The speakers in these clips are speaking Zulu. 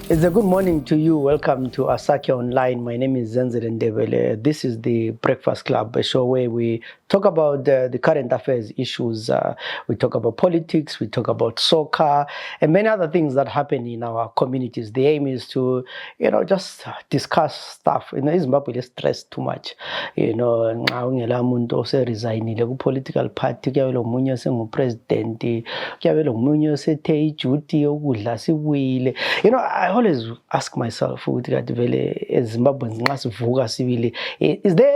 It's a good morning to you. Welcome to Asake Online. My name is Zenzel Ndebele. This is the Breakfast Club, a show where we talk about the current affairs issues. We talk about politics, we talk about soccer, and many other things that happen in our communities. The aim is to, just discuss stuff. Zimbabwe is stressed too much. Nxa ungela muntu oseresignile ku-political party, kuyabe lomunye osengupresident, kuyabe lomunye osethe ijuti yokudla sibuyile. I always ask myself, is there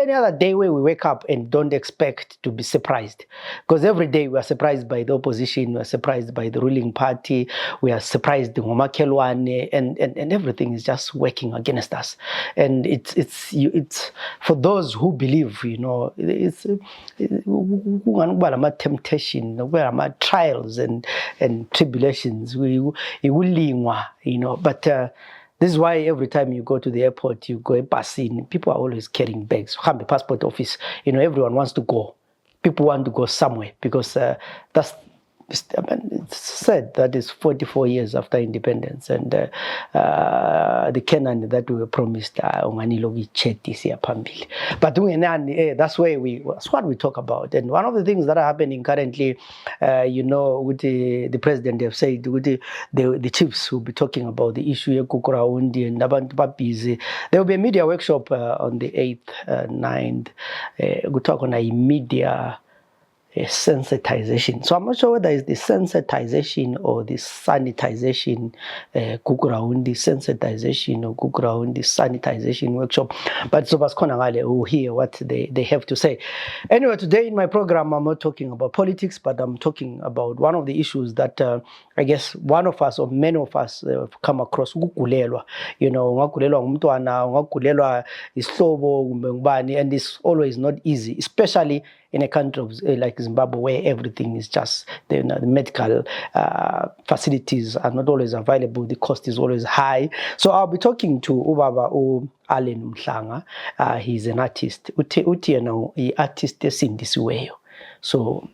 any other day where we wake up and don't expect to be surprised? Because every day we are surprised by the opposition, we are surprised by the ruling party, we are surprised by Ngomakelwane, and everything is just working against us. And it's for those who believe, it's temptation, trials and tribulations. We will but this is why every time you go to the airport, you go a passing, people are always carrying bags. Come the passport office, everyone wants to go. People want to go somewhere because it's said that it's 44 years after independence, and the Canaan that we were promised, but that's what we talk about. And one of the things that are happening currently, with the president have said, with the chiefs will be talking about the issue of Kukuraundi and abantu busy. There will be a media workshop on the 8th, 9th. We talk on a media sensitization. So I'm not sure whether it's the sensitization or the sanitization, Kukuraundi sensitization or Kukuraundi sanitization workshop. But Sobas Konangale will hear what they have to say. Anyway, today in my program, I'm not talking about politics, but I'm talking about one of the issues that I guess one of us or many of us have come across. Ungagulelwa ngumntwana, ungagulelwa isihlobo kumbe ngubani, and it's always not easy, especially in a country like Zimbabwe, where everything is just, the medical facilities are not always available, the cost is always high. So I'll be talking to Ubaba Allan Mhlanga. He's an artist. Uthi artist esindisiweyo. So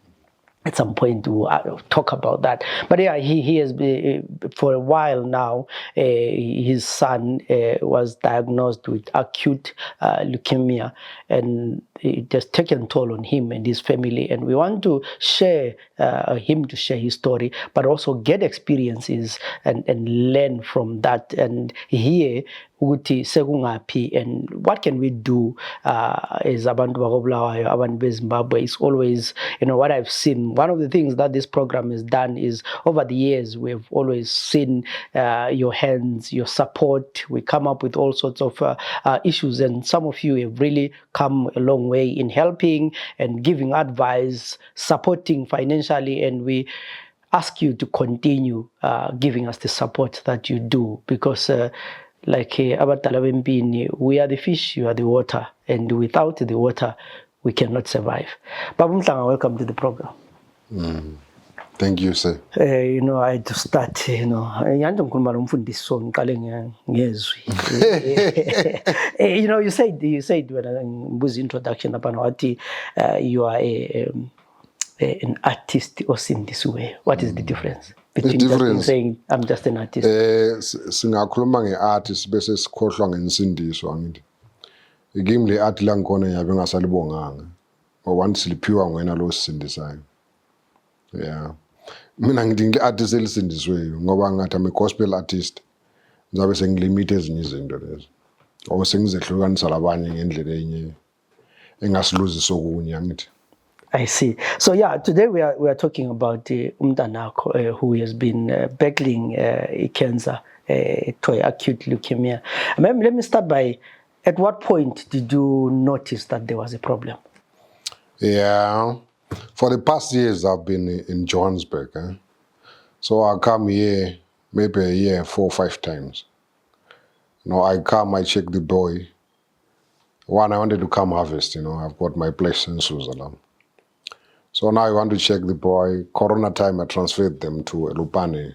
at some point we'll talk about that. But yeah, he has been, for a while now, his son was diagnosed with acute leukemia, and it has taken toll on him and his family. And we want to share him to share his story, but also get experiences and learn from that and hear ukuthi sekungaphi and what can we do as abantu bakobulawayo, abantu beZimbabwe. It's always, what I've seen. One of the things that this program has done is, over the years, we've always seen your hands, your support. We come up with all sorts of issues, and some of you have really come a long way in helping and giving advice, supporting financially, and we ask you to continue giving us the support that you do, because like Abatala Bempini, we are the fish, you are the water, and without the water, we cannot survive. Baba Mhlanga, welcome to the program. Thank you, sir. I had to start, you said when I was introduction about you are an artist in this way. What is the difference between just saying I'm just an artist? Singakhuluma nge-artist bese sikhohlwa ngensindiso angithi. Igame le art la ngkhona yabe ngasalibonganga. Ngoba siliphiwa ngwena lo sisindisayo. Yeah. Mina ngidinga i-artist elisindisweyo ngoba ngathi I'm a gospel artist. Ngizabe sengilimite ezinye izinto lezo. Or sengizehlukanisa labanye ngendlela enye engasiluzisa okunye angithi. I see. So yeah, today we are talking about umntanakho who has been battling cancer, acute leukemia. Let me start by, at what point did you notice that there was a problem? Yeah, for the past years I've been in Johannesburg. So I come here maybe a year 4 or 5 times. I come, I check the boy. One, I wanted to come harvest, I've got my place in Switzerland. So now I want to check the boy. Corona time, I transferred them to Lupane,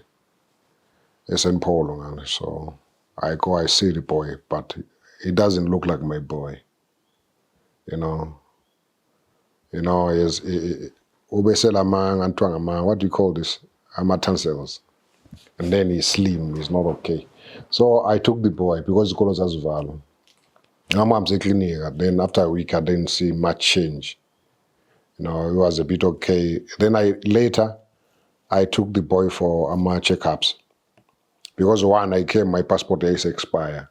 St. Paul. So I go, I see the boy, but it doesn't look like my boy. Is what do you call this? Tonsils. And then he's slim, he's not okay. So I took the boy because it was as well. Mom's a clinic. Then after a week, I didn't see much change. It was a bit okay. Then later, I took the boy for checkups. Because one, my passport is expire.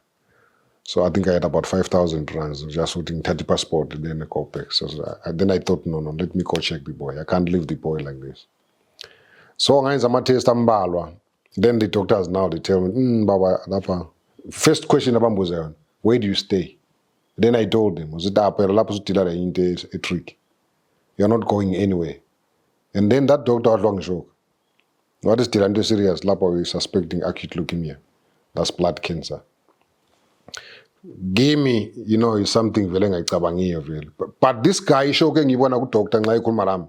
So I think I had about 5,000 rands, just putting 30 passport and then a copec. So then I thought, no, let me go check the boy. I can't leave the boy like this. So I'm test then the doctors now, they tell me, Baba, first question about where do you stay? Then I told them, a trick. You're not going anywhere. And then that doctor had long shock. What is still serious? Lapa is suspecting acute leukemia. That's blood cancer. Give me, is something very like Tabangi. But this guy showing you want to talk to Maram.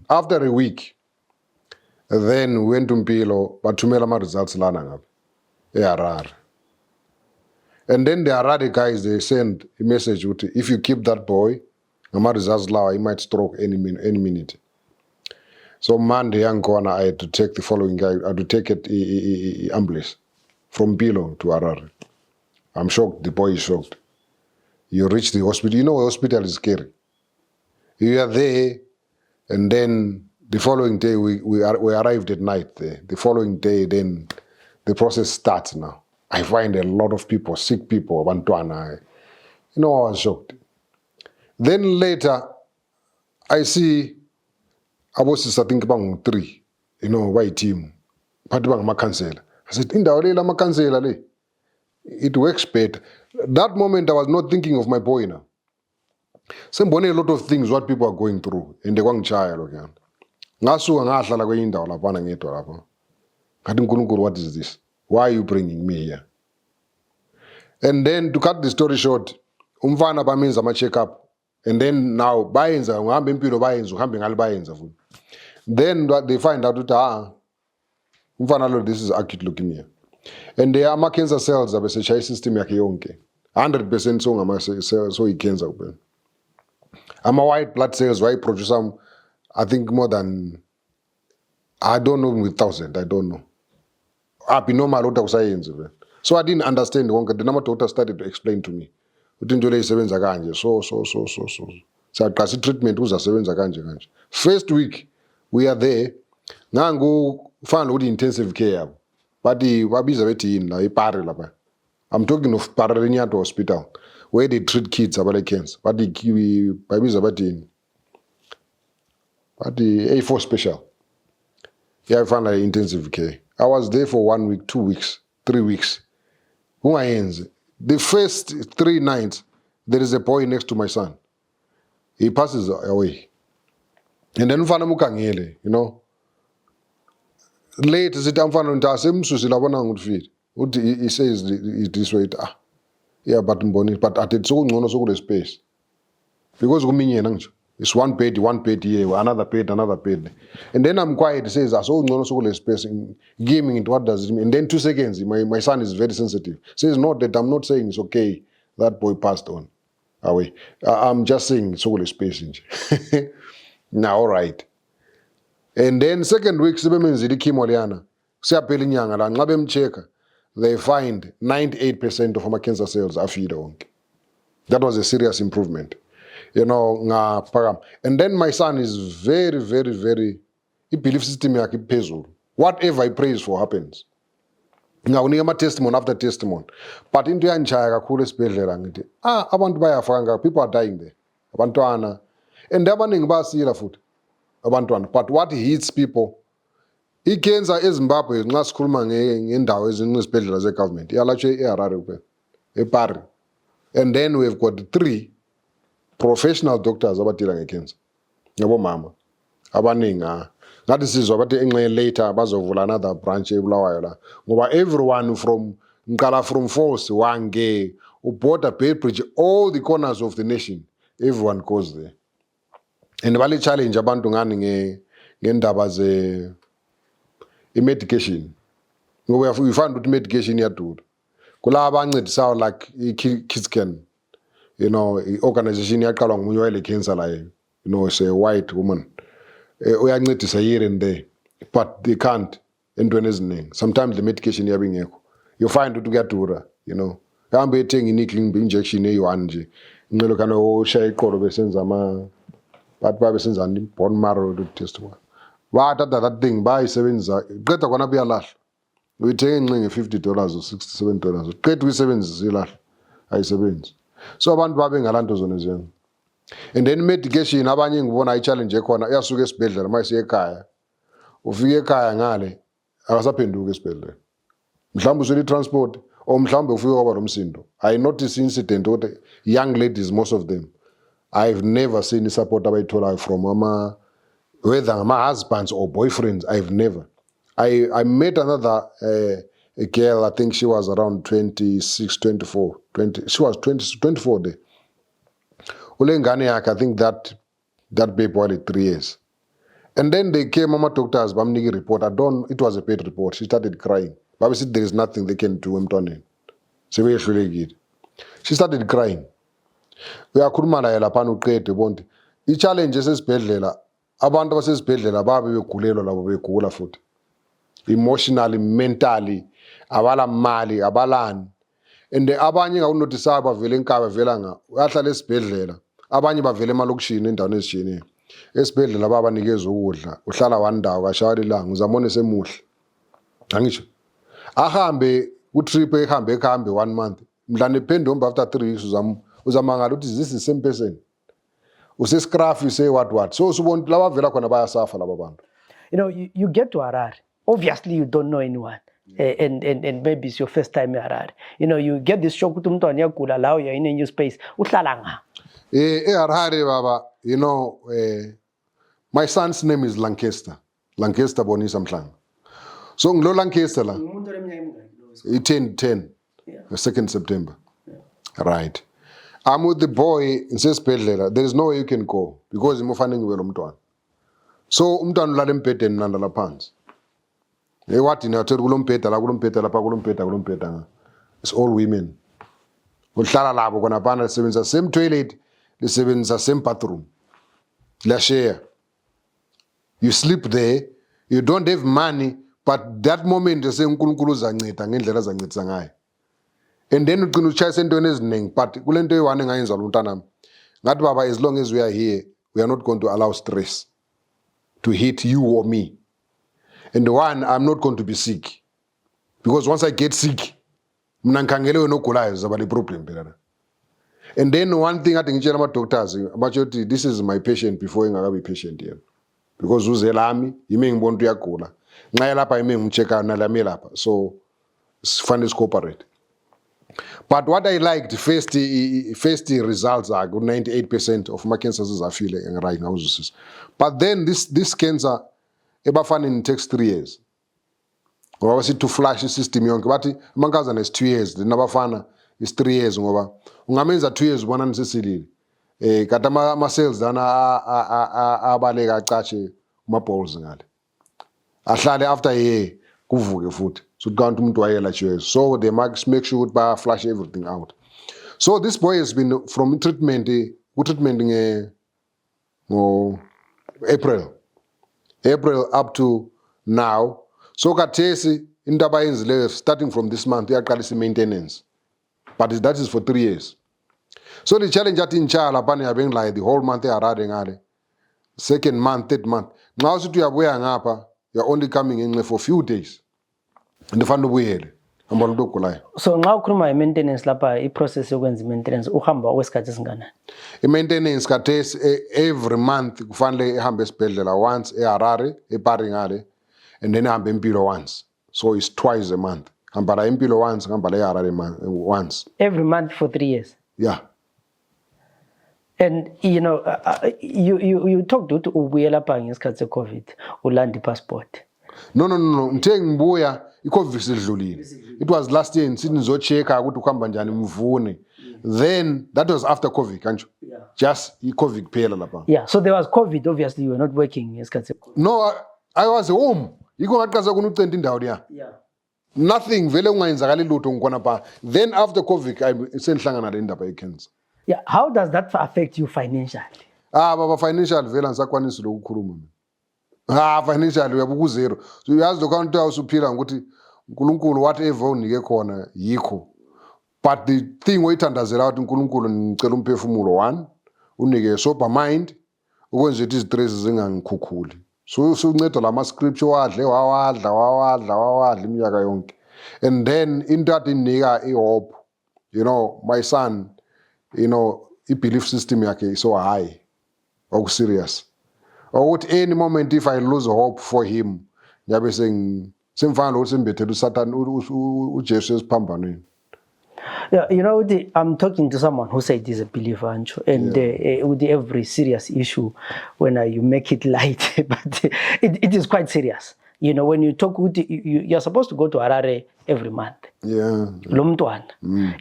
After a week, then we went to Mpilo, but to Melama results lana. They are rare. And then the Aradi guys, they send a message with, if you keep that boy, Nama results law, he might stroke any minute. So Monday, young corner, I had to take the following guy, I had to take it ambulance from Pilo to Harare. I'm shocked, the boy is shocked. You reach the hospital, the hospital is scary. You are there, and then the following day, we arrived at night there. The following day, then the process starts now. I find a lot of people, sick people, Bantuana. I was shocked. Then later, I see, I was starting about 3, white team. Patibang cancel. I said, cancel. It works better. That moment, I was not thinking of my boy now. Some a lot of things what people are going through in the Wang child again. What is this? Why are you bringing me here? And then to cut the story short, means I'm a check up. And then now then they find out that this is acute leukemia. And the ama cancer cells are the system yake yonke. 100% so ngama so cancer. I'm a white blood cells, white produce I think more than, I don't know, with 1,000, I don't know. Normal science. So I didn't understand. The number doctor started to explain to me. So. So I treatment was a first week, we are there. Now go find the intensive care. But the I'm talking of Paralenia Hospital, where they treat kids about cancer. But the A4 special. Yeah, I found intensive care. I was there for 1 week, 2 weeks, 3 weeks. The first 3 nights, there is a boy next to my son. He passes away. And then later, he says this way, yeah, but at it's so space. Because it's one page here, another page. And then I'm quiet, he says, I saw no space in gaming it, what does it mean? And then 2 seconds, my son is very sensitive. Says, no, that I'm not saying it's okay, that boy passed on away. I'm just saying it's all space. Now, all right. And then second week, they find 98% of my cancer cells are feeder. That was a serious improvement. And then my son is very, very, very, he believes system yake. Whatever he prays for happens. Now we have testimony after testimony. But into yanchaya kakhulu esibhedlela ngithi, abantu bayafanga, people are dying there. Abantwana. And abaningi basila futhi. Abantwana. But what hits people, icancer eZimbabwe nxa sikhuluma ngendawo ezinesibhedlela ze-government, iyalatshwe eHarare kuphela, ePari. And then we've got 3 professional doctors abadila ngecancer. Yabo mama. Abaningi ngathi sizwa bathi enxe later bazovula another branch eBulawayo la. Ngoba everyone from Force, Wange, Uborder, Bedbridge, all the corners of the nation, everyone goes there. And bali challenge abantu ngani ngendaba ze medication. Ngoba we found that medication iyadura. Kulaba abancedisayo like Kids Can, organization yaqalwa nguMyeloid cancer la, it's a white woman. Uyancedisa here and there, but they can't. entweni eziningi. Sometimes the medication yabe ingekho. You find ukuthi kuyadura, you know. Hambe ethenga i-nickel injection eyi-1 nje. Ngicela kana oshaya iqolo besenza bathi babesenza bone marrow test. Bathatha that thing bayisebenzisa qeda kona buyalahla. Uyithenga incinge $50 or $67. Qeda uyisebenzisa ilahla. Ayisebenzi. So abantu babe ngalanto zona eziyana. And then medication abanye ngibona i-challenge ekhona uyasuka esibhedlela mayisiya ekhaya. Ufika ekhaya ngale akasaphenduka esibhedlela. Mhlawumbe uswele transport or mhlawumbe ufike kwaba nomsindo. I notice incident ukuthi young ladies, most of them, I've never seen support abayithola from whether my husbands or boyfriends. I've never. I met another a girl, I think she was around 26, 24, 20. She was 24 there. Ulengane yakhe, I think that baby was 3 years. And then they came, mama doctors, bamniki report. It was a paid report. She started crying. Baba said there is nothing they can do. She started crying. Uyakhuluma naye lapha uqede bonke. I-challenge esesibhedlela, abantu basesibhedlela babe begulelwa labo begula futhi. Emotionally, mentally, abala mali, abalani. And abanye ngawunotisayo bavele enkaba vela nga. Uyahlala esibhedlela. Abanye bavele emalokishini endaweni ezishini. Esibhedlela babanikeza ukudla. Uhlala 1 ndawo kashaya ilanga uzamone semuhle. Angisho. Ahambe ku-trip ehambe 1 month. Mhlane phendomba after 3 weeks uzamangala ukuthi this is the same person. Usescraft say what. So usubona laba vela khona bayasafa laba bantu. You know, you get to Harare. Obviously you don't know anyone. And maybe it's your first time in Harare. You know, you get this shock ukuthi umuntu anyagula la you're in a new space. Uhlala nga. Harare baba, you know, my son's name is Lancaster. Lancaster Bonisa Mhlanga. So nglo Lancaster la. 10, yeah. 2nd September. Yeah. Right. I'm with the boy in sesibhedlela. There is no way you can go because imufane ngibe lomntwana. So umntwana ulala embhedeni nandala phansi. Wathi nathi kulombheda la kulombheda lapha kulombheda nga. It's all women. Uhlala labo kona bana lisebenza same toilet, lisebenza same bathroom. La share. You sleep there, you don't have money, but that moment you say uNkulunkulu uzanceda ngendlela azancedisa ngayo. And then uqina uchayisa entweni eziningi, but kulento eyi-1 engayenza lo mntanami. Ngathi baba, as long as we are here, we are not going to allow stress to hit you or me. And 1, I'm not going to be sick. Because once I get sick, mina ngikhangele wena ogulayo zaba le-problem phela. And then one thing I think ngitshela ama-doctors, abathi this is my patient before engakabi patient yena. Because uze lami, yimi ngibona ukuthi uyagula. Nxa lapha yimi ngimcheck nalami lapha. So sifanele cooperate. But what I liked first results are 98% of my cancers are feeling right now. But then this cancer ebafana takes 3 years. Ngoba sithi to flash system yonke bathi amankazana is 2 years, then abafana is 3 years ngoba ungamenza 2 years ubona nisesilile. Kata ama cells dana abaleka acatshe kuma balls ngale. Ahlale after a year kuvuke futhi. So count umuntu wayela 2 years. So they must make sure to flush everything out. So this boy has been from treatment in April up to now. So kathesi indaba yenzileyo starting from this month iyaqalisa maintenance. But that is for 3 years. So the challenge at inshallah bani having like the whole month eHarare ngale. 2nd month, 3rd month. Now sithi uyabuya ngapha, you're only coming in for a few days. And the fund ubuyele. So nxa ukhuluma maintenance lapha i-process yokwenza maintenance uhamba kwesikhathi esingana. I-maintenance kathesi every month kufanele ehambe esibhedlela once eHarare, ePari ngale, and then ehambe eMpilo once. So it's twice a month. Hamba la eMpilo once, hamba la eHarare once. Every month for 3 years. Yeah. And you know, you talked to ubuye lapha ngesikhathi se-COVID, ulanda passport. No. Ngithe ngibuya i-COVID sedlulile. It was last year nsithi nizochecka ukuthi ukuhamba njani mvune. Then that was after COVID, kanjalo. Yeah. Just i-COVID phela lapha. Yeah, so there was COVID, obviously you were not working ngesikhathi se-COVID. No, I was home. Yiko ngaqasa kuna ucenta indawo leya. Yeah. Nothing vele ungayenzakali lutho ngikona pa. Then after COVID senhlangana le ndaba ye-cancer. Yeah, how does that affect you financially? Baba financial vele ngisakwanisa ukukhuluma mina. Financially uyabuku zero. So uyazi lokho umuntu awusuphila ngokuthi uNkulunkulu whatever unike khona yikho. But the thing oyithandazela ukuthi uNkulunkulu ngicela umphefumulo one, unike sober mind, ukwenza ukuthi izistress zingangikhukhuli. So usunceda lama scripture wawadla iminyaka yonke. And then into that inika ihope. You know, my son, you know, i-belief system yakhe is so high. Or serious. Or at any moment if I lose hope for him, ngiyabe semfana ukuthi simbethele uSatan uJesu esiphambanweni. Yeah, you know, I'm talking to someone who said he's a believer, and with every serious issue, when you make it light, but it is quite serious. You know, when you talk with you're supposed to go to Harare every month. Yeah.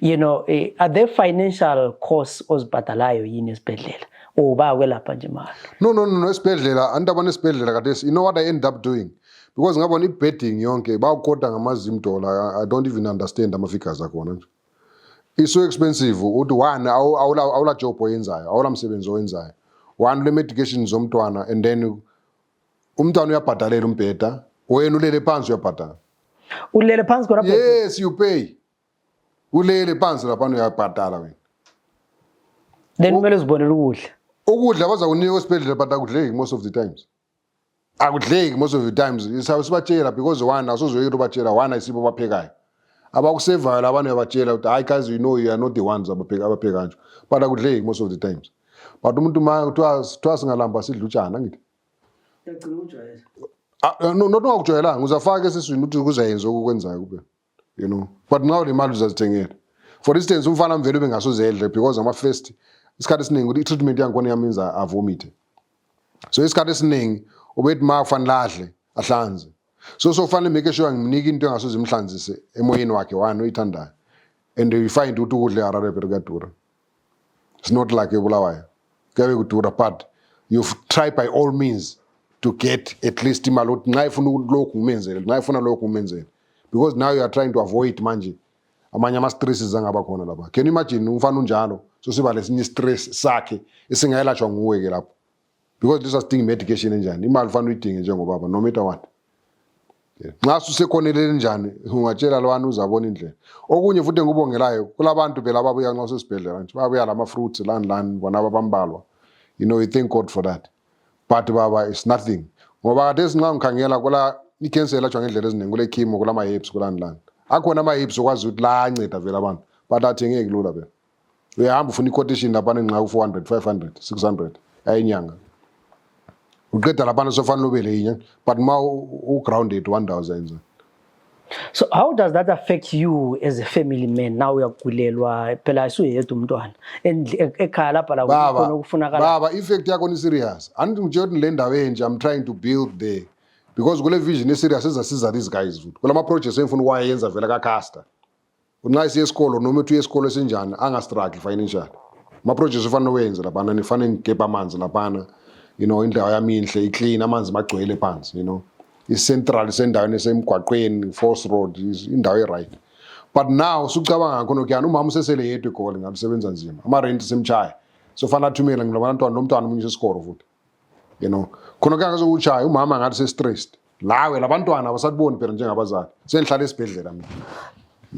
You know, are there financial costs ozibhadalayo yini esibhedlela? Or bayawelapha nje imali? No, esibhedlela andabona esibhedlela kadesi. You know what I end up doing? Because ngabona i-bedding yonke bawukhoda $10,000. I don't even understand ama-figures akhona nje. It's so expensive. Uthi one awula job oyenzayo, awula msebenzi owenzayo. One le medication zomntwana and then umntwana uyabhadalela umbheda, wena ulele phansi uyabhadala. Ulele phansi khona? Yes, you pay. Ulele phansi lapha uyabhadala wena. Then kumele uzibonele ukudla. Ukudla bazakunika esibhedlela but akudleki most of the times. Akudleki most of the times. Sibatshela because one asozoyeka ubatshela one ayisibo baphekayo. Abakusevayo labanye yabatshela ukuthi hayi guys, you know you are not the ones abapheka kanje. But akudleki most of the times. But umuntu ma kuthiwa singalamba sidla utshana ngithi. Yagcina ukujwayela. No, not ungakujwayelanga uzafaka esiswini ukuthi kuzayenza okwenzayo kube. You know. But now le mali uzazithengela. For instance, umfana mvelo bengasozedle because ama first isikhathi esiningi ukuthi i-treatment yakhona yamenza avomite. So isikhathi esiningi ubethi ma kufanele adle ahlanze. So fanele make sure ngimnika into engasoze imhlanzise emoyeni wakhe wani oyithandayo. And you find ukuthi ukudla eHarare kuyadura. It's not like eBulawayo. Kuyabe kudura but you try by all means to get at least imali ukuthi nxa ifuna lokhu ngimenzele, nxa ifuna lokhu ngimenzele. Because now you are trying to avoid manje amanye ama-stresses angaba khona lapha. Can you imagine umfana unjalo so siba lesinye stress sakhe esingayelashwa nguwe ke lapho. Because this is thing medication enjani imali ufana uyidinge njengobaba no matter what. Nxa usekhonelele njani ungatshela labantu uzabona indlela. Okunye futhi ngubongelayo kulabantu phela ababuya nxa usesibhedlela nje babuya lama fruits lani bona abambalwa. You know, you thank God for that. But baba it's nothing. Ngoba kade sinxa ngikhangela kula i-cancer elashwa ngendlela eziningi kule chemo kulama herbs kulani. Akhona ama herbs okwazi ukuthi la anceda vela abantu. But athengeki lula phela. Uyahamba ufuna i-quotation lapha ngenxa ku400, 500, 600 ayinyanga. Uqeda lapha sofanele ubele inyanga but ma grounded 1000. So how does that affect you as a family man? Now uyagulelwa phela asuyedwa umntwana ekhaya lapha la kukhona okufunakala. Baba effect yakho ni serious. Anti ngitshela ukuthi le ndawo enje I'm trying to build there because kule vision is serious ezasiza these guys futhi. Kula ma projects engifuna ukwayenza vela kaCaster. Unxa isiye esikolo noma uthi esikolo esenjani anga struggle financial. Ma projects ufanele wenze lapha nifanele ngigepa amanzi lapha. You know, indawo yami inhle iclean amanzi magcwele phansi, you know. I-central sendaweni esemgwaqweni Force Road indawo e-right. But now sucabanga khona kuyani umama usesele yedwa egoli ngalisebenza nzima. Ama-rent semchaya. So fanele athumele ngilabantwana nomntwana omunye sesikolo futhi. You know. Khona kuyanga sokuchaya umama ngathi se-stressed. Lawe labantwana abasaboni phela njengabazali. Senihlala esibhedlela mina.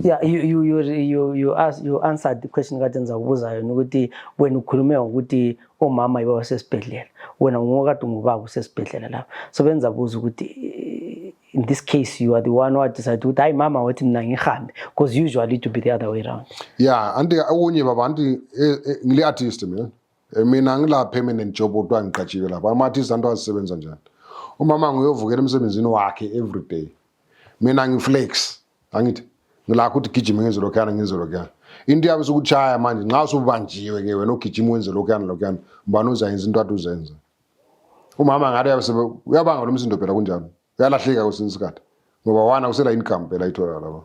Yeah, you answered the question kade ngizakubuzayo ukuthi wena ukhulume ukuthi omama yibo basesibhedlela wena ngokade ngubaba usesibhedlela lapha so benza buza ukuthi in this case you are the one who decided ukuthi hayi mama wathi mina ngihambe because usually to be the other way around. Yeah, anti okunye baba anti ngile artist mina ngila permanent job odwa ngiqatshiwe lapha ama artists anto azisebenza njani. Umama nguyovukela emsebenzini wakhe every day. Mina ngiflex angithi ngilakho ukuthi gijima ngenze lokhana into yabe sokuchaya manje nxa usubanjiwe ke wena ugijima wenze lokhana mbani uzayenza into athi uzenza. Umama ngathi yabe uyabanga lo msindo phela kunjalo uyalahleka kwesinye isikhathi ngoba wana usela income phela ithola lapha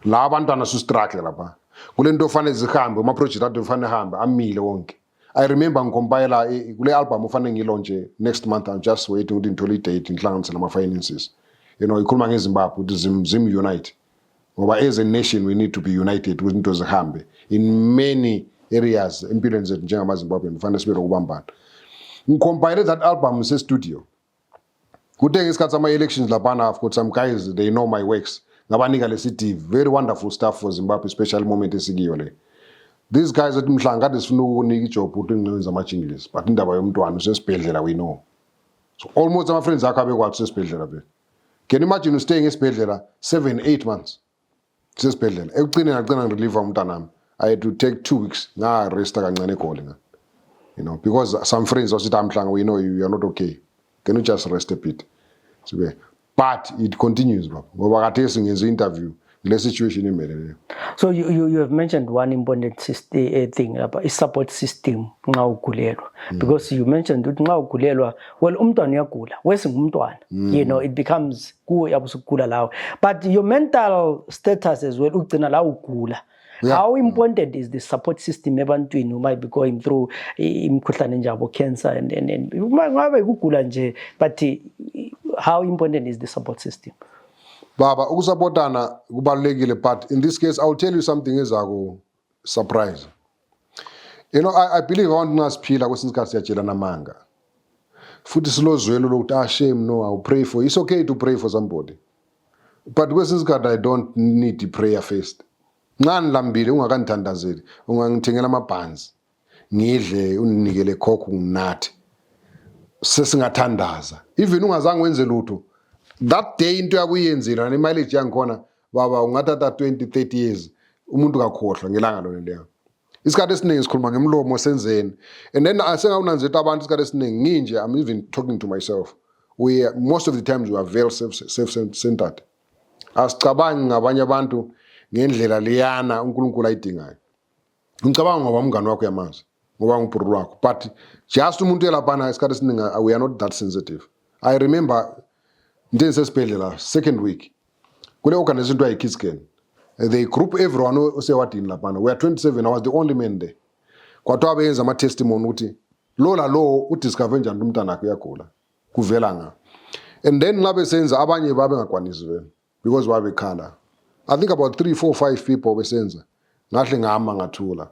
la abantwana su struggle lapha kule nto ofanele zihambe ama project athi ufanele hambe amile wonke. I remember ngikompile kule album ofanele ngilonje next month. I'm just waiting ukuthi ngithole date ngihlanganisele ama finances. You know, ikhuluma ngeZimbabwe ukuthi Zim unite. Ngoba as a nation we need to be united with into zihambe in many areas empilweni zethu njengamaZimbabwe kufanele sibe lokubambana. Ngikompile that album se studio. Kuthe ngesikhathi ama-elections laphana, I've got some guys, they know my works. Ngabanika lesithi, very wonderful stuff for Zimbabwe, especially moment esikiyo le. These guys at Mhlanga kade sifuna ukunika ijob ukuthi ngiwenza ama-English, but indaba yomntwana usesibhedlela we know. So almost my friends akho abekwathi usesibhedlela phela. Can you imagine staying esibhedlela 7-8 months? Usesibhedlela. Ekugcineni ngagcina ngirelieve umntanami. I had to take 2 weeks. Nga-resta kancane eGoli. You know, because some friends also said, Mhlanga, we know you are not okay. Can you just rest a bit? But it continues, bro. Ngoba khathesi ngenza interview le situation imele. So you have mentioned one important thing about a support system nxa ugulelwa, because you mentioned ukuthi nxa ugulelwa, well umntwana uyagula wesingumntwana, you know, it becomes kuwe yabusukugula lawo, but your mental status as well ugcina la ugula. How important is the support system ebantwini who might be going through imkhuhlane njabo cancer and ngabe ukugula nje, but how important is the support system? Baba, ukusupportana kubalulekile, but in this case, I'll tell you something ezako surprise. You know, I believe abantu ngasiphila kwesinye isikhathi siyatshela namanga. Futhi silozwelo lokuthi shame, no, I'll pray for you. It's okay to pray for somebody. But kwesinye isikhathi I don't need the prayer first. Ngani lambile ungakandithandazeli, ungangithengela amabhanzi. Ngidle uninikele khokho nginathi. Sesingathandaza. Even ungazange wenze lutho. That day into yakuyenzela ne mileage yangikhona baba ungathatha 20-30 years umuntu kakhohlwa ngelanga lona leyo. Isikhathi esiningi sikhuluma ngemlomo senzeni, and then asengawunanzela abantu isikhathi esiningi nginje, I'm even talking to myself. Most of the times we are very self-centered. Asicabangi ngabanye abantu ngendlela leyana uNkulunkulu ayidingayo. Ngicabanga ngoba umngane wakho yamazi, ngoba ngubhuru wakho, but just umuntu elapana isikhathi esiningi we are not that sensitive. I remember ndisesibhedlela second week kule organization to Kids Can. They group everyone osewadini lapana. We are 27. I was the only man there. Kwathiwa benza ama testimony ukuthi lo udiscover njani umntana wakhe uyagula kuvela nga. And then ngabe senza abanye babe ngakwanisi vele because babekhala. I think about 3, 4, 5 people besenza. Ngahle ngama ngathula.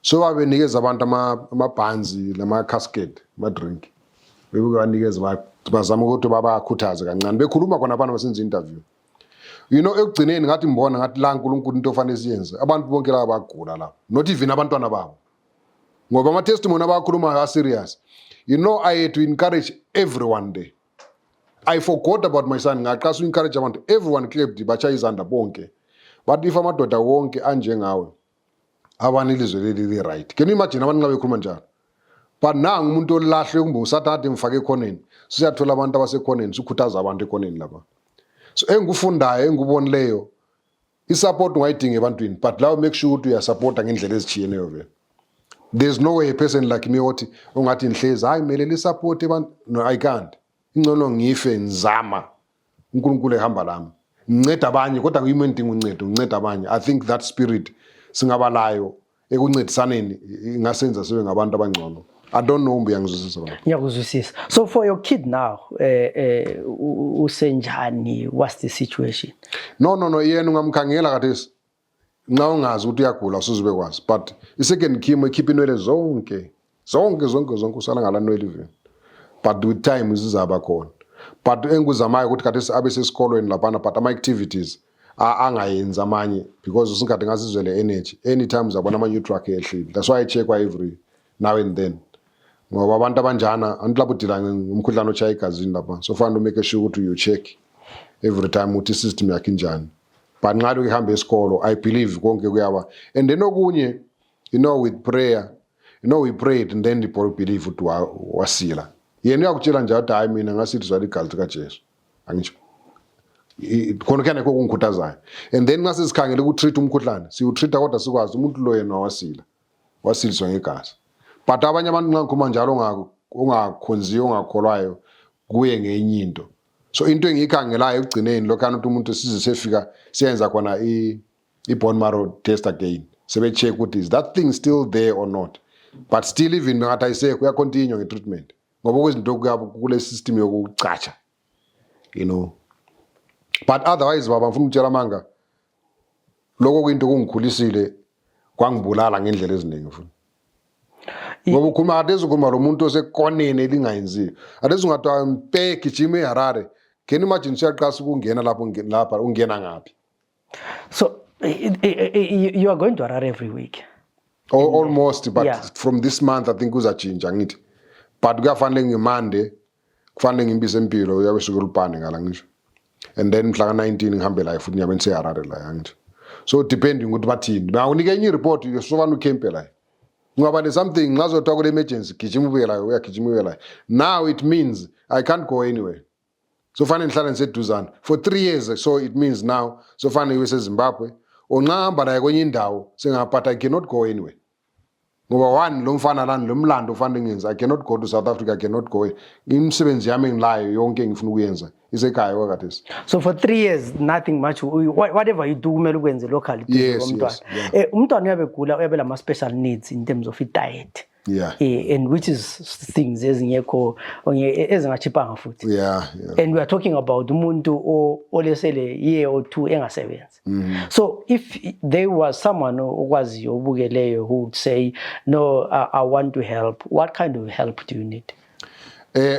So babenikeza abantu amabhanzi lama casket, ma drink. Bebukanikeza bazama ukuthi babakhuthaze kancane. Bekhuluma khona abantu basenza interview. You know, ekugcineni ngathi mbona ngathi la uNkulunkulu into ofanele siyenze. Abantu bonke laba bagula la. Not even abantwana babo. Ngoba ama testimony abakhuluma are serious. You know, I had to encourage everyone there. I forgot about my son. Ngaqasa encourage abantu. Everyone clapped bacha izandla bonke. But if amadoda wonke anje ngawe abanilizwe leli right. Can you imagine abantu ngabe khuluma njalo? But nangu umuntu olahle kumbe usathathe mfake ekhoneni. Siyathola abantu abasekhoneni sikhuthaza abantu ekhoneni lapha. So engufundayo engubonileyo isupport ungayidinga ebantwini, but lawo make sure ukuthi uyasupporta ngendlela ezichiyeneyo vele. There's no way a person like me othi ungathi inhlezi hayi mele li support abantu. No, I can't. Ingcono ngife ngizama uNkulunkulu ehamba lami. Nginceda abanye kodwa kuyimi ndinga uncedo, nginceda abanye. I think that spirit singabalayo ekuncedisaneni ingasenza sibe ngabantu abangcono. I don't know umbe yangizwisisa baba. Ngiyakuzwisisa. So for your kid now, usenjani? What's the situation? No, yena ungamkhangela khathesi. Nxa ungazi ukuthi uyagula usuzube kwazi, but isecond chemo ikhipha inwele zonke usala ngala nwele vele. But with time izizaba khona. But enguzamayo ukuthi khathesi abe sesikolweni lapana, but ama activities angayenza amanye because usingathi ngasizwele energy. Anytime uzabona ama neutral ehlile. That's why I check every now and then. Ngoba abantu abanjana antlapho udila ngumkhuhlane ochaya igazini lapha. So fanele make sure ukuthi you check every time ukuthi system yakhe injani. But nxa ukuhamba esikolo, I believe konke kuyaba. And then okunye, you know, with prayer, you know, we prayed and then the people believe ukuthi wasila. Yena uyakutshela nje ukuthi hayi mina ngasithiswa ligazi kaJesu. Angisho. Khona kuyana kokungikhuthazayo. And then ngase sikhangele ukutreat umkhuhlane. Siwutreat kodwa sikwazi umuntu lo yena wasila. Wasiliswa ngegazi. But abanye abantu nxa ngikhuluma njalo ungakhonziyo ungakholwayo kuye ngenye into. So into engiyikhangelayo ekugcineni lokho ukuthi umuntu size sefika siyenza khona i-bone marrow test again. Sebe check ukuthi is that thing still there or not. But still even ngathi ayisekho uya continue nge-treatment. Ngoba kwezinto kule system yokucatsha. You know. But otherwise baba ngifuna ukutshela amanga lokho kuyinto kungikhulisile kwangibulala ngendlela eziningi futhi. ngoba ukhuluma adezo ukhuluma lo muntu osekonene elingayenziyo adezo ungathiwa mpe gijima eHarare can you imagine siyaqasa ukungena lapha ungena ngaphi. So you are going to Harare every week? Almost, but from this month I think kuzachinja ngithi. But kuyafanele ngeMonday kufanele ngimbize empilo uyabe suku lupane ngala ngisho. And then mhla ka-19 ngihambe la futhi ngiyabe ngiseHarare la ngisho. So depending ukuthi bathini. Bawunika enye report yosofana ukhempe la. Ungaba something ngazothiwa kule emergency gijima ubuye la uyagijima ubuye la. Now it means I can't go anywhere. So fanele ngihlale ngiseduzana for 3 years, so it means now so fanele iwe seZimbabwe onqamba la kwenye indawo singaphatha I cannot go anywhere. Ngoba one lo mfana lana lo mlando ufanele ngenza I cannot go to South Africa, I cannot go. Imisebenzi yami engilayo yonke engifuna ukuyenza isekhaya kwakathesi. So for 3 years nothing much, whatever you do kumele ukwenze locally umntwana. Umntwana uyabegula uyabe lama special needs in terms of diet. Yeah. And which is things ezingekho ezingachipanga futhi. Yeah. And we are talking about umuntu olesele year or two engasebenzi. So if there was someone okwaziyo obukeleyo who would say no, I want to help, what kind of help do you need?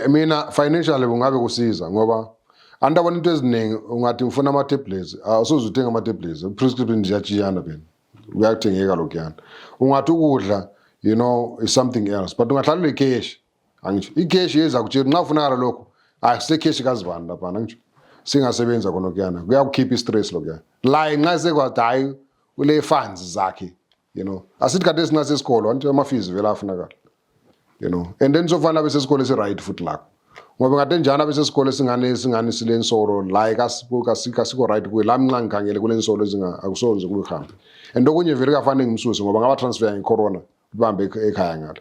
Mina financially ungabe kusiza ngoba andabona into eziningi ungathi ufuna ama tablets awusoze uthenga ama tablets prescription ziyachiyana phela uyathengeka lokuyana ungathi ukudla you know is something else but ungahlala icash angisho icash yeza kutshela nxa ufunakala lokho asise cash kazivani lapha ngisho singasebenza khona lokuyana kuyakukhipha stress lokuyana la nxa sekwathi hayi ule funds zakhe you know asithi kade singa sesikolo anti ama fees vela afunakala you know and then sofana bese sikole se right foot lakho ngoba ngade njana bese sikole singane silensoro like asibuka siko right kuwe la mnxa ngikhangele kulensolo ezinga akusonze kuluhambe and okunye vele kafanele ngimsuse ngoba ngaba transfer ngecorona ubambe ekhaya ngalo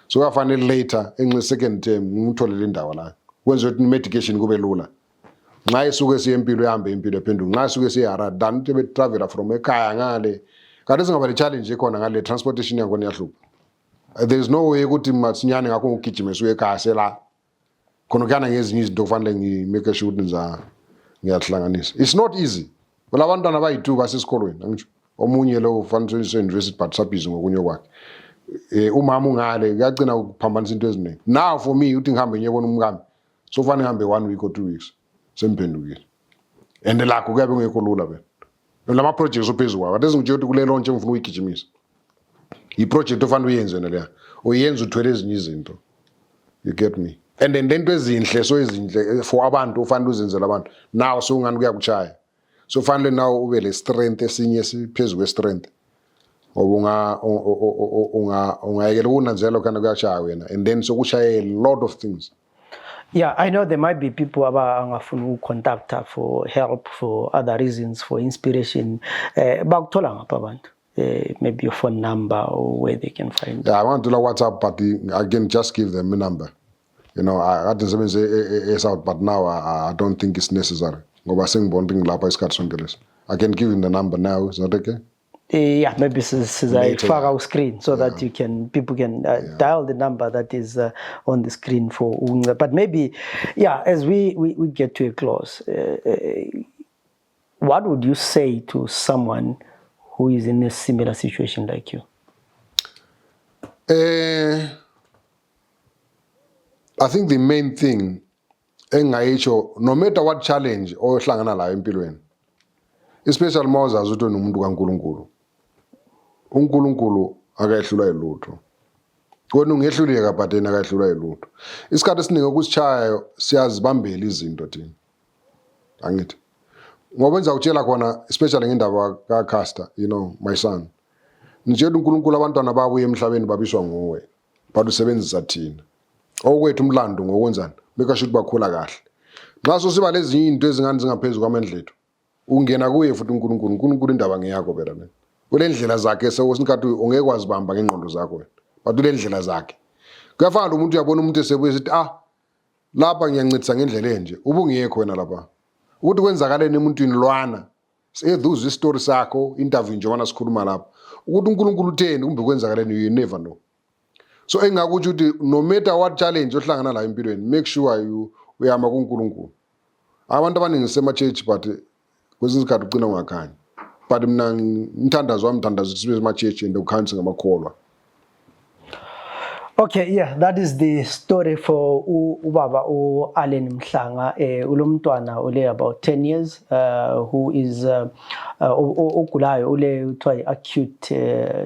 so kafanele later enxe second term ngimtholele indawo la kwenza ukuthi medication kube lula nxa isuke siyempilo ihambe impilo ephenduka nxa isuke siyaHarare dan to be traveler from ekhaya ngale kade singaba le challenge ekhona ngale transportation yakho niyahlupha. There is no way ukuthi masinyane ngakho ngigijime suke ekhaya sela khona kana ngezinye izinto kufanele ngimake sure ukuthi ngiyahlanganisa. It's not easy. Bona abantwana bayi2 basesikolweni angisho omunye lo ufanele university but sabhizi ngokunye kwakhe. Umama ungale kuyagcina ukuphambanisa into eziningi. Now for me uthi ngihambe ngiyebona umkami so fanele ngihambe 1 week or 2 weeks semphendukile. And lakho kuyabe ngekho lula phela. Lama projects ophezulu kwawo ade ngitshela ukuthi kule launch engifuna ukugijimisa. I-project ofanele uyenze leya uyenza uthwele ezinye izinto, you get me, and then lento ezinhle so ezinhle for abantu ofanele uzenzela abantu now so ungani kuyakuchaya so fanele now ube le strength esinye siphezulu kwe-strength ngoba ungayekela ukunanzela kana kuyachaya wena and then so kuchaya a lot of things. Yeah, I know there might be people abangafuna ucontact for help for other reasons, for inspiration. Bakuthola ngapha abantu. Maybe your phone number or where they can find. Yeah, I want to know WhatsApp, but I can just give them a number. You know, I didn't say it's out, but now I don't think it's necessary. I can give you the number now. Is that okay? Yeah, maybe I far out screen so that people can dial the number that is on the screen for. But maybe, yeah, as we get to a close, what would you say to someone who is in a similar situation like you? I think the main thing, no matter what challenge or hlangana la empilweni, especially mawuzazi ukuthi umuntu kaNkulunkulu. uNkulunkulu akayehlula ilutho. Kona ungehluleka but yena akayehlula ilutho. Isikhathi esiningi ukusichayo siyazibambela izinto thina. Angithi. Ngoba benza ukutshela khona especially ngendaba kaCaster, you know, my son. Nitshela uNkulunkulu abantwana babuye emhlabeni babiswa nguwe. But usebenzisa thina. Okwethu umlando ngokwenzana beka should bakhula kahle. Ngaso siba lezi zinto ezingani zingaphezulu kwamendlethu. Ungena kuye futhi uNkulunkulu indaba ngeyakho phela mina. Kule ndlela zakhe sewosinkathi ungekwazi bamba ngengqondo zakho wena. But kule ndlela zakhe. Kuyafana umuntu uyabona umuntu esebuye sithi lapha ngiyancedisa ngendlela enje. Ubungekho wena lapha. Ukuthi kwenzakaleni emuntwini lwana. Seduzwe istory sakho, interview nje wana sikhuluma lapha. Ukuthi uNkulunkulu utheni kumbe kwenzakaleni you never know. So engakuthi uthi no matter what challenge ohlangana la empilweni make sure uyama kuNkulunkulu. Abantu abaningi sema church but kwesinye isikhathi ucina ungakhanya. But mina ngithandazo sibe ema church and ukhansi ngamakholwa. Okay, yeah, that is the story for ubaba Allan Mhlanga. Ulomntwana ule about 10 years, who is ogulayo ule kuthiwa acute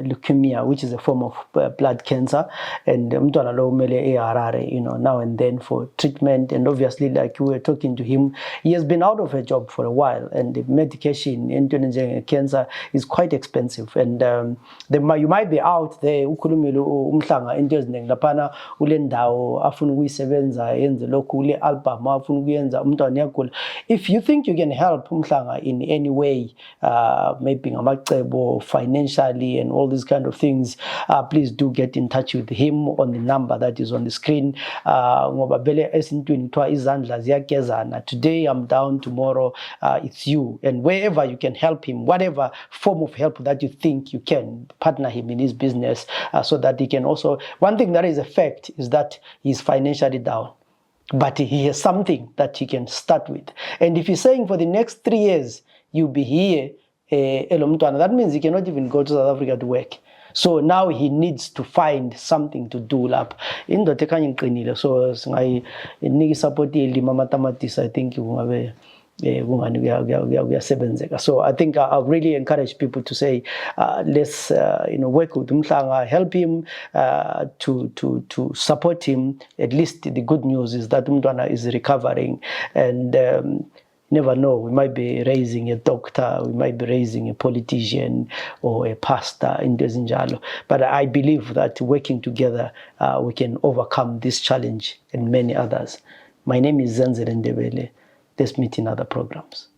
leukemia, which is a form of blood cancer, and umntwana lo umele eHarare, now and then for treatment. And obviously, like we were talking to him, he has been out of a job for a while, and the medication in cancer is quite expensive. And you might be out there ukhulumile uMhlanga into eziningi laphana ule ndawo afuna ukuyisebenza yenze lokhu kule album afuna ukuyenza umntwana uyagula. If you think you can help uMhlanga in any way, maybe ngamacebo, financially, and all these kind of things, please do get in touch with him on the number that is on the screen. Ngoba vele esintwini kuthiwa izandla ziyagezana. Today I'm down, tomorrow it's you. And wherever you can help him, whatever form of help that you think you can, partner him in his business, so that he can also. One thing that is a fact is that he's financially down, but he has something that he can start with. And if he's saying for the next 3 years you'll be here, that means he cannot even go to South Africa to work. So now he needs to find something to do lapha. Indoda ekhanya iqinile, so singayinika support yelima mathematics. I think kungabe so I think I really encourage people to say, let's work with Mhlanga, help him, to support him. At least the good news is that Mntwana is recovering, and never know, we might be raising a doctor, we might be raising a politician or a pastor in Dezinjalo. But I believe that working together, we can overcome this challenge and many others. My name is Zenzele Ndebele. Let's meet in other programs.